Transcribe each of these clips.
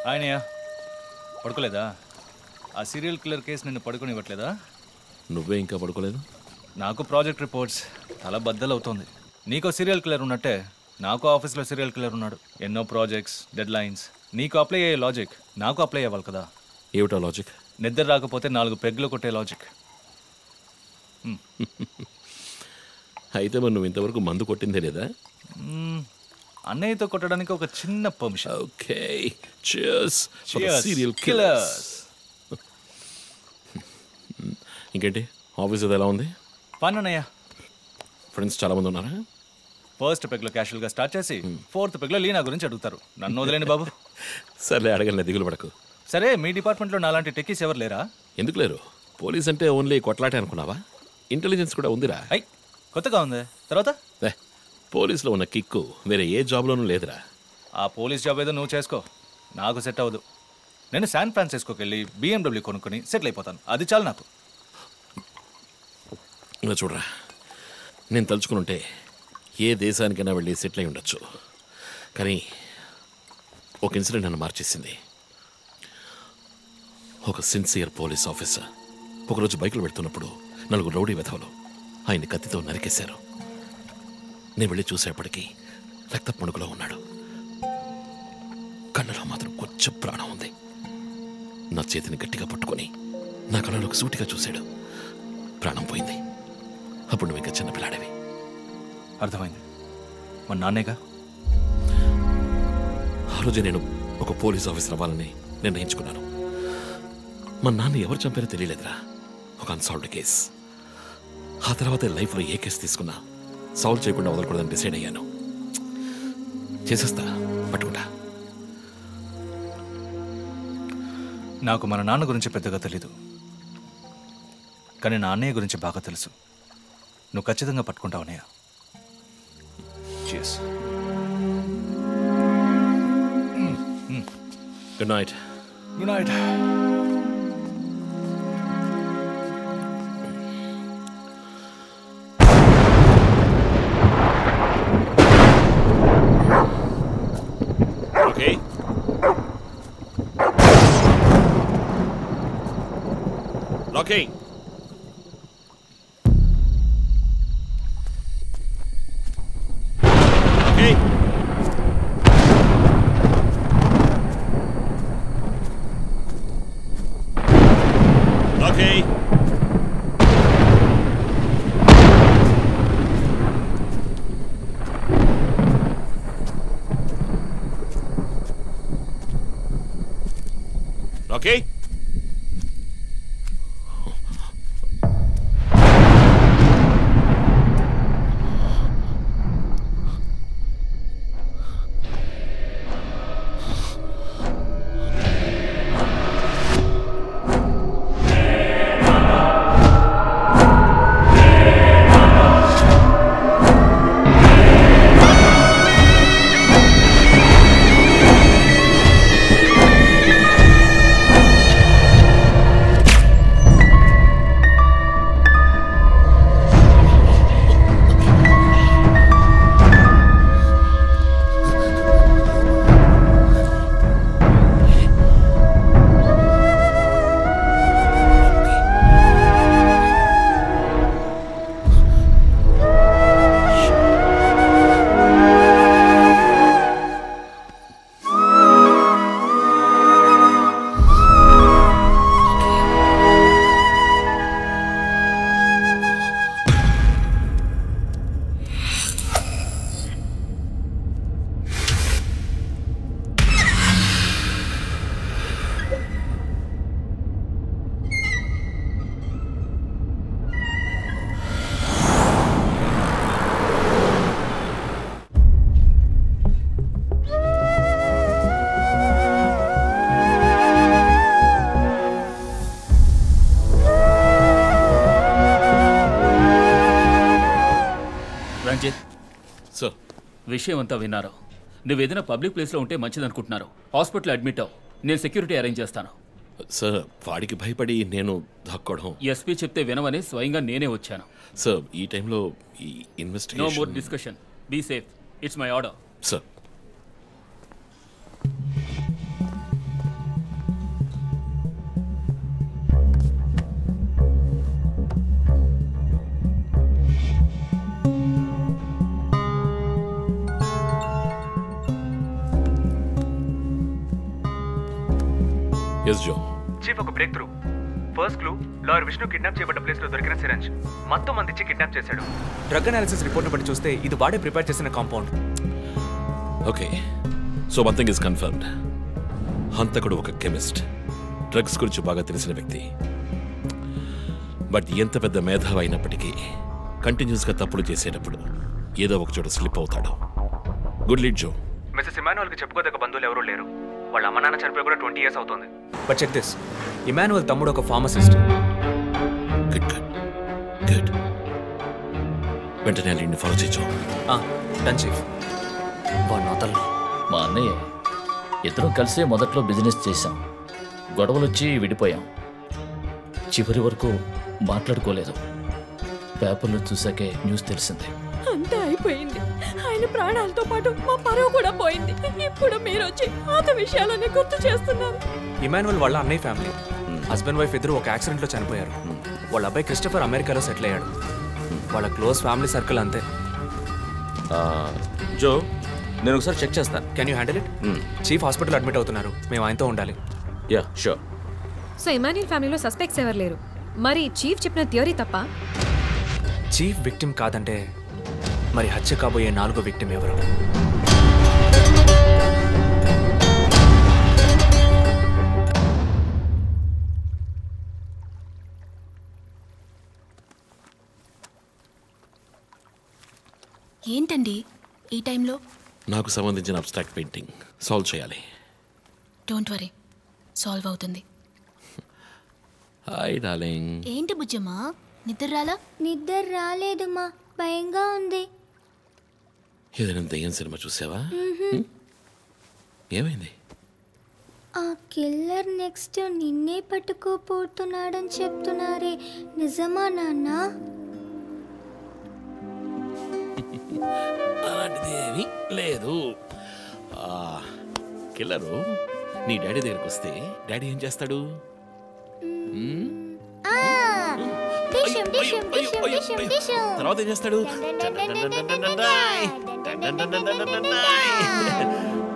ఆయనయ్య పడుకోలేదా? ఆ serial killer case నిన్ను పడుకోనివ్వట్లేదా? నువ్వే ఇంకా పడుకోలేదు? నాకు ప్రాజెక్ట్ రిపోర్ట్స్ చాలా బద్దలవుతోంది. నీకో సీరియల్ కిల్లర్ ఉన్నట్టే నాకు ఆఫీస్లో సీరియల్ కిల్లర్ ఉన్నాడు. ఎన్నో ప్రాజెక్ట్స్, డెడ్ లైన్స్. నీకు అప్లై అయ్యే లాజిక్ నాకు అప్లై అవ్వాలి కదా. ఏమిటా లాజిక్? నిద్ర రాకపోతే 4 పెగ్గులు కొట్టే లాజిక్. అయితే మరి నువ్వు ఇంతవరకు మందు కొట్టిందే లేదా? అన్నయ్యతో కొట్టడానికి ఒక చిన్న permission. Okay, cheers for the Cheers, serial killers. ఇంకేంటి ఆఫీస్ అది ఎలా ఉంది? ఫన్ అన్నయ్య. ఫ్రెండ్స్ చాలా మంది ఉన్నారా? ఫస్ట్ పెగ్లో క్యాషువల్గా స్టార్ట్ చేసి 4th పెగ్లో లీనా గురించి అడుగుతారు. నన్ను వదిలేండి బాబు. సర్లే, అడగలే, దిగులు పడకు. సరే, మీ డిపార్ట్మెంట్లో నాలాంటి టెక్కీస్ ఎవరు లేరా? ఎందుకు లేరు? పోలీస్ అంటే ఓన్లీ కొట్లాటే అనుకున్నావా? ఇంటెలిజెన్స్ కూడా ఉందిరా. అయ్ కొత్తగా ఉంది. తర్వాత పోలీసులో ఉన్న కిక్కు వేరే ఏ జాబ్లోనూ లేదురా. ఆ పోలీస్ జాబ్ ఏదో నువ్వు చేసుకో, నాకు సెట్ అవ్వదు. నేను శాన్ ఫ్రాన్సిస్కోకి వెళ్ళి BMW కొనుక్కొని సెటిల్ అయిపోతాను. అది చాలు నాకు. ఇలా చూడరా, నేను తలుచుకుని ఏ దేశానికైనా వెళ్ళి సెటిల్ అయి ఉండొచ్చు. కానీ ఒక ఇన్సిడెంట్ నన్ను మార్చేసింది. ఒక సిన్సియర్ పోలీస్ ఆఫీసర్ ఒకరోజు బైకులు పెడుతున్నప్పుడు 4 రౌడీ వెధవలు ఆయన్ని కత్తితో నరికేశారు. నేను వెళ్ళి చూసేపటికి రక్త పుణుకులో ఉన్నాడు. కళ్ళలో మాత్రం కొంచెం ప్రాణం ఉంది. నా చేతిని గట్టిగా పట్టుకొని నా కళ్ళలోకి సూటిగా చూశాడు. ప్రాణం పోయింది. అప్పుడు నువ్వు ఇంకా చిన్నపిల్లాడేవి. అర్థమైంది. మా నాన్నేగా. ఆ రోజే నేను ఒక పోలీస్ ఆఫీసర్ అవ్వాలని నిర్ణయించుకున్నాను. మా నాన్న ఎవరు చంపారో తెలియలేదురా. ఒక అన్సాల్వ్డ్ కేస్. ఆ తర్వాత లైఫ్లో ఏ కేసు తీసుకున్నా సాల్వ్ చేయకుండా వదలకూడదని డిసైడ్ అయ్యాను. చేసేస్తా, పట్టుకుంటా. నాకు మన నాన్న గురించి పెద్దగా తెలీదు, కానీ నా అన్నయ్య గురించి బాగా తెలుసు. నువ్వు ఖచ్చితంగా పట్టుకుంటావు అన్నయ్య. Cheers. Good night. Good night. Okay, locking. Okay, locking. Okay, విషయం అంతా విన్నారు. నువ్వు ఏదైనా పబ్లిక్ ప్లేస్లో ఉంటే మంచిదనుకుంటున్నారు. హాస్పిటల్ అడ్మిట్ అవ్వు, నేను సెక్యూరిటీ అరేంజ్ చేస్తాను. సార్, వాడికి భయపడి నేను దాక్కోవడం. ఎస్పీ చెప్తే వినవని స్వయంగా నేనే వచ్చాను. సార్, ఈ టైంలో ఈ no investigation. More discussion. Be safe. It's my order. Sir, yes జో. చీఫ్, ఒక breakthrough. First clue, lawyer Vishnu kidnap చేయబడ్డ ప్లేస్ లో దొరికిన సిరంజ్ మొత్తం మంది ఇచ్చి కిడ్నాప్ చేశాడు. డ్రగ్ అనాలిసిస్ రిపోర్ట్ బట్టి చూస్తే ఇది వాడే ప్రిపేర్ చేసిన compound. Okay, so one thing is confirmed. హంతకుడు ఒక కెమిస్ట్, డ్రగ్స్ గురించి బాగా తెలిసిన వ్యక్తి. బట్ ఎంత పెద్ద మేధావి అయినప్పటికీ కంటిన్యూస్గా తప్పులు చేసేటప్పుడు ఏదో ఒక చోట స్లిప్ అవుతాడు. గుడ్ లీడ్ జో. మిస్సెస్ ఇమానువల్కి చెప్పుకోదగ్గ బంధువులు ఎవరూ లేరు. వాళ్ళ అమ్మ నాన్న చనిపోయి కూడా 20 years అవుతుంది. బట్ చెక్ దిస్, ఇమానువల్ తమ్ముడు ఒక ఫార్మసిస్ట్. Good good good. వెంటనే లీడ్ని ఫాలో చేయొచ్చు. Done chief. నోతల్లో మా అన్నయ్య ఇద్దరం కలిసే మొదట్లో బిజినెస్ చేశాం. గొడవలు వచ్చి విడిపోయాం. చివరి వరకు మాట్లాడుకోలేదు. పేపర్లో చూసాకే న్యూస్ తెలిసింది. అంతా అయిపోయింది. ఆయన ప్రాణాలతో పాటు మా పరువు కూడా పోయింది. ఇప్పుడు మీరు వచ్చి పాత విషయాలని గుర్తు చేస్తున్నారు. ఇమానువల్ వాళ్ళ అన్నయ్య ఫ్యామిలీ, హస్బెండ్ వైఫ్ ఇద్దరు ఒక యాక్సిడెంట్లో చనిపోయారు. వాళ్ళ అబ్బాయి క్రిస్టఫర్ అమెరికాలో సెటిల్ అయ్యాడు. వాళ్ళ క్లోజ్ ఫ్యామిలీ సర్కిల్ అంతే. జో, నేను ఒకసారి చెక్ చేస్తాను. Can you handle it? Chief hospital admit అవుతున్నారు. మేము ఆయనతో ఉండాలి. Yeah sure. సో ఇమాన్యుల్ ఫ్యామిలీలో సస్పెక్ట్స్ ఎవరు లేరు. మరి చీఫ్ చెప్పిన థియరీ తప్ప? చీఫ్ విక్టిమ్ కాదంటే మరి హత్య కాబోయే 4వ విక్టిమ్ ఎవరు? ఏంటండి ఈ టైంలో? నాకు సంబంధించిన అబ్స్ట్రాక్ట్ పెయింటింగ్ సాల్వ్ చేయాలి. డోంట్ వరీ, సాల్వ్ అవుతుంది. Hi darling. ఏంటి బుజ్జమ్మా, నిద్ర రాలా? నిద్ర రాలేదమ్మా, భయంగా ఉంది. ఏదైనా దయ్యం సినిమా చూసావా? ఏమైంది? ఆ కిల్లర్ నెక్స్ట్ నిన్నే పట్టుకోపోతున్నాడని చెప్తున్నారే, నిజమా నాన్న? అలాంటిదేమీ లేదు. కిల్లరు నీ డాడీ దగ్గరికి వస్తే డాడీ ఏం చేస్తాడు? తర్వాత ఏం చేస్తాడు?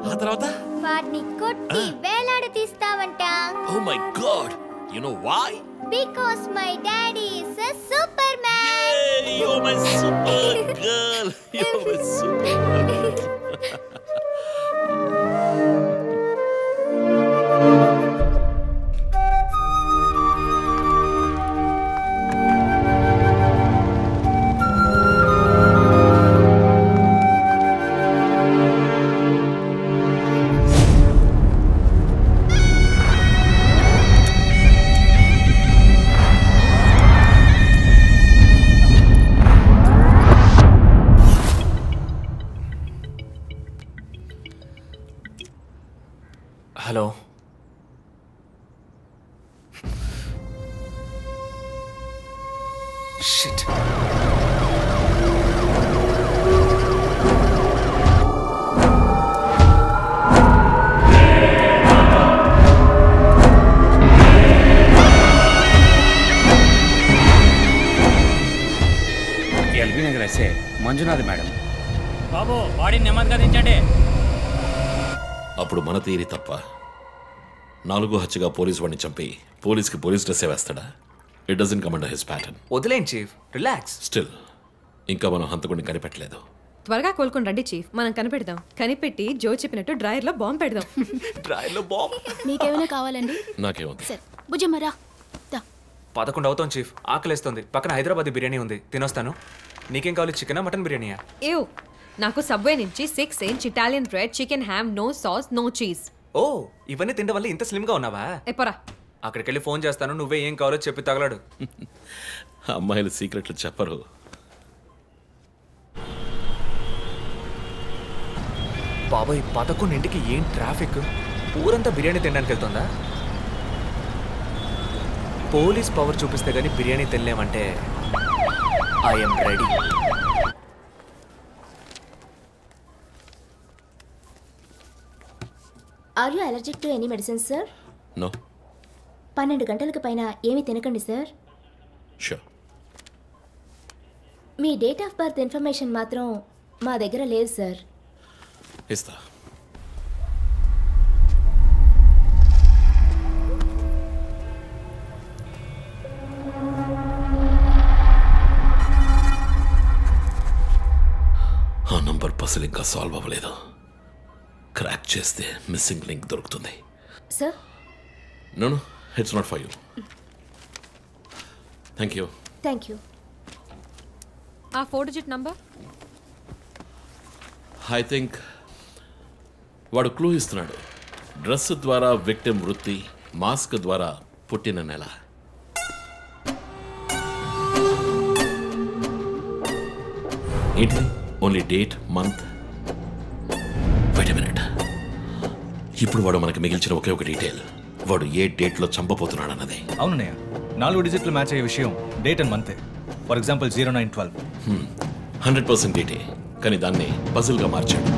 ఆ తర్వాత వాడిని కొట్టి వేలాడ తీస్తావంట. Oh my god, you know why? Because my daddy is a superman. You are my super girl. You are my super girl. Hello, shit. LB Nagar SA Manjunath madam. బాబు, బాడీ నెమ్మదిగా దించండి. అప్పుడు మన తీరి తప్ప 4 హత్యగా పోలీసు వాడిని చంపి పోలీస్కి పోలీస్ డ్రెస్సే వేస్తాడా? It doesn't come under his pattern. వదిలేండి చీఫ్, రిలాక్స్. స్టిల్ ఇంకా మనం హంతకుడిని కనిపెట్టలేదు. త్వరగా కోలుకొని రండి చీఫ్, మనం కనిపెడదాం. కనిపెట్టి జో చెప్పినట్టు డ్రాయర్లో బాంబు పెడదాం. డ్రాయర్లో బాంబ్? మీకేమైనా కావాలండి? నాకేముంది. సరే బుజ్జమ్మ రా. 11 అవుతాం చీఫ్, ఆకలేస్తుంది. పక్కన హైదరాబాద్ బిర్యానీ ఉంది, తినొస్తాను. నీకేం కావాలి, చికెనా మటన్ బిర్యానీయా? ఏవ్, నాకు సబ్వే నుంచి 6 inch Italian bread, chicken ham, no sauce, no cheese. Oh, ఇవన్నీ తినడం వల్ల ఇంత స్లిమ్గా ఉన్నావా? ఎప్పరా, అక్కడికి వెళ్ళి ఫోన్ చేస్తాను, నువ్వే ఏం కావాలో చెప్పి తగలాడు. అమ్మాయిలు సీక్రెట్లు చెప్పరు. బాబాయ్, 11ంటికి ఏం ట్రాఫిక్! ఊరంతా బిర్యానీ తినడానికి వెళ్తుందా? పోలీస్ పవర్ చూపిస్తే గానీ బిర్యానీ తినలేమంటే I'm ready. Are you allergic to any medicines sir? No. 12 గంటలకు పైన ఏమీ తినకండి సార్. షూర్. మీ డేట్ ఆఫ్ బర్త్ ఇన్ఫర్మేషన్ మాత్రం మా దగ్గర లేదు సార్. ఇస్తా. అసలు ఇంకా సాల్వ్ అవ్వలేదు. క్రాక్ చేస్తే మిస్సింగ్ లింక్ దొరుకుతుంది. Sir no it's not for you. Thank you. Thank you. ఆ 4 డిజిట్ నంబర్. ఐ థింక్ వాడు క్లూ ఇస్తున్నాడు. డ్రెస్ ద్వారా విక్టిమ్ వృత్తి, మాస్క్ ద్వారా పుట్టిన నెల. ఏంటి? Only date, month. Wait a minute. ఇప్పుడు వాడు మనకి మిగిల్చిన ఒకే ఒక డీటెయిల్, వాడు ఏ డేట్లో చంపబోతున్నాడు అన్నది. అవునన్నయ్య, 4 డిజిట్లు మ్యాచ్ అయ్యే విషయం డేట్ అండ్ మంతే. For example 0912. 100% డేటే, కానీ దాన్ని పజిల్గా మార్చాడు.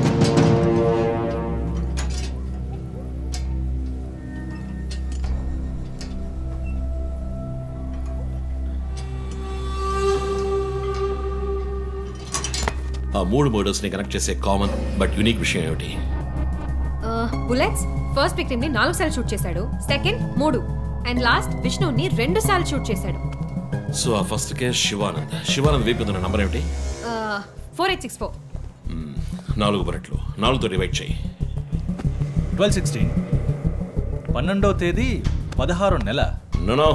ఆ 3 మర్డర్స్ని కనెక్ట్ చేసే కామన్ బట్ యూనిక్ విషయం ఏమిటి? బుల్లెట్స్ ఫస్ట్ విక్టిమ్ ని 4 సార్లు షూట్ చేశాడు, సెకండ్ 3, అండ్ లాస్ట్ విష్ణుని 2 సార్లు షూట్ చేశాడు. సో ఆ ఫస్ట్ కేస్ శివానంద్ వీపు ఉన్న నంబర్ ఏమిటి? 4864. 4 బుల్లెట్లు, 4తో డివైడ్ చేయి. 12/16. 12వ తేదీ 16వ నెల. నో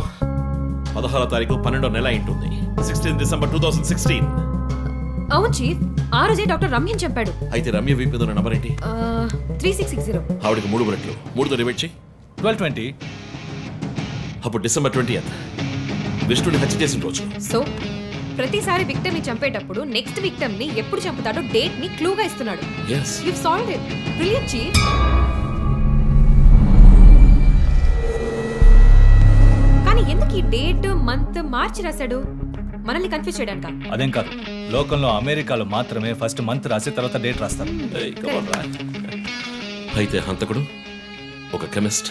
16వ తారీఖు 12వ నెల ఉంటుంది. 16 డిసెంబర్ 2016. అవును చీఫ్, ఆ రోజే డాక్టర్ రమ్యని చెప్పాడు. అయితే రమ్య వీపు ఉన్న నంబర్ ఏంటి? 3660. ఆవిడకి 3 బుల్లెట్లు, 3తో డివైడ్ చేయి. 12/20. అప్పుడు డిసెంబర్ 20th విష్ణుని హత్య చేసిన రోజు. సో ప్రతిసారి విక్టిమ్ ని చంపేటప్పుడు నెక్స్ట్ విక్టిమ్ ని ఎప్పుడు చంపుతాడో డేట్ ని క్లూగా ఇస్తున్నాడు. yes you've solved it. brilliant chief. కానీ ఎందుకు ఈ డేట్ మంత్ మార్చి రాశాడు? మనల్ని కన్ఫ్యూజ్ చేయడానికా? అదేం కాదు, లోకంలో అమెరికాలో మాత్రమే ఫస్ట్ మంత్ రాసి తర్వాత డేట్ రాస్తారు. అయితే హంతకుడు ఒక కెమిస్ట్,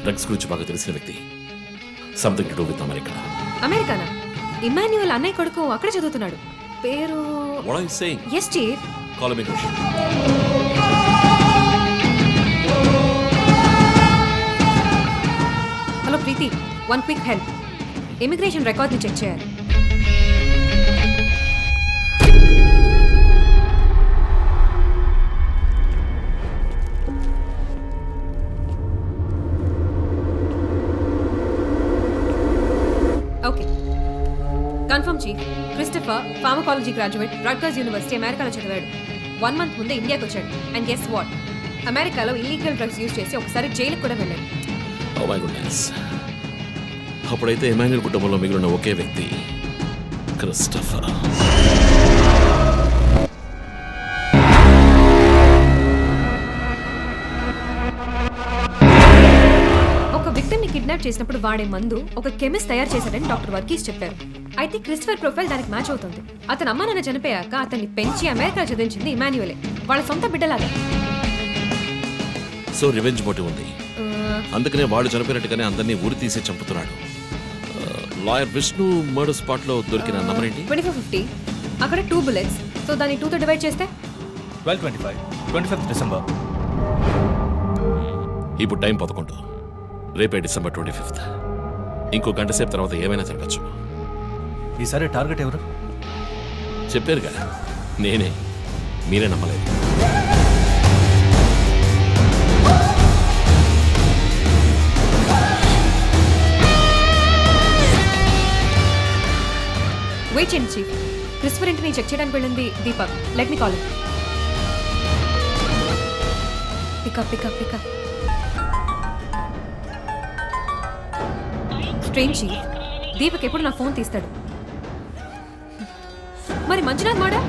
డ్రగ్స్ గురించి బాగా తెలిసిన వ్యక్తి. Something to do with America. అమెరికానా? ఇమాన్యుయల్ అన్నయ్య కొడుకు అక్కడ చదువుతున్నాడు. పేరు What are you saying? Yes chief. Call him in. Hello Preeti, one quick help. Immigration record ని చెక్ చేయాలి. Okay, confirm chief. Christopher pharmacology graduate, Rutgers university, అమెరికాలో చదివాడు. 1 month ముందే ఇండియాకి వచ్చాడు. అండ్ గెస్ వాట్, అమెరికాలో ఇల్లీగల్ డ్రగ్స్ యూజ్ చేసి ఒకసారి జైలుకి కూడా వెళ్ళాడు. Oh my goodness. అప్పుడైతే ఎమాన్యుయల్ కుటుంబంలో మిగిలిన ఒకే వ్యక్తి క్రిస్టఫర్. ఒక విక్టిమ్ ని కిడ్నాప్ చేసినప్పుడు వాడే మందు ఒక కెమిస్ట్ తయారు చేశాడని డాక్టర్ వర్గీస్ చెప్పారు. అయితే క్రిస్టఫర్ ప్రొఫైల్ దానికి మ్యాచ్ అవుతుంది. అతను అమ్మ నాన్న చనిపోయాక అతన్ని పెంచి అమెరికా చదివించింది ఇమాన్యుయలే, వాళ్ళ సొంత బిడ్డలాగా. సో రివెంజ్ మోటివ్ ఉంది, అందుకనే వాడు చనిపోయినట్టుగానే అందరినీ ఊరి తీసి చంపుతున్నాడు. లాయర్ విష్ణు మర్డర్ స్పాట్ లో దొరికిన నంబర్ ఏంటి? 2450. అక్కడ 2 bullets. సో దాన్ని 2తో డివైడ్ చేస్తే 12/25. 25th December. ఇప్పుడు టైం 11. రేపే డిసెంబర్ 25th. ఇంకో గంట సేపు తర్వాత ఏమైనా జరగచ్చు. ఈసారి టార్గెట్ ఎవరు? చెప్పారుగా, నేనే. మీరే నమ్మలేదు. వెయిట్ చేయండి చీఫ్. క్రిస్టఫర్ ఇంటిని చెక్ చేయడానికి వెళ్ళింది Deepak. Let me call. Pick up. Strange chief, Deepak ఎప్పుడు నా ఫోన్ తీస్తాడు. మరి మంజునాథ్ మాడా?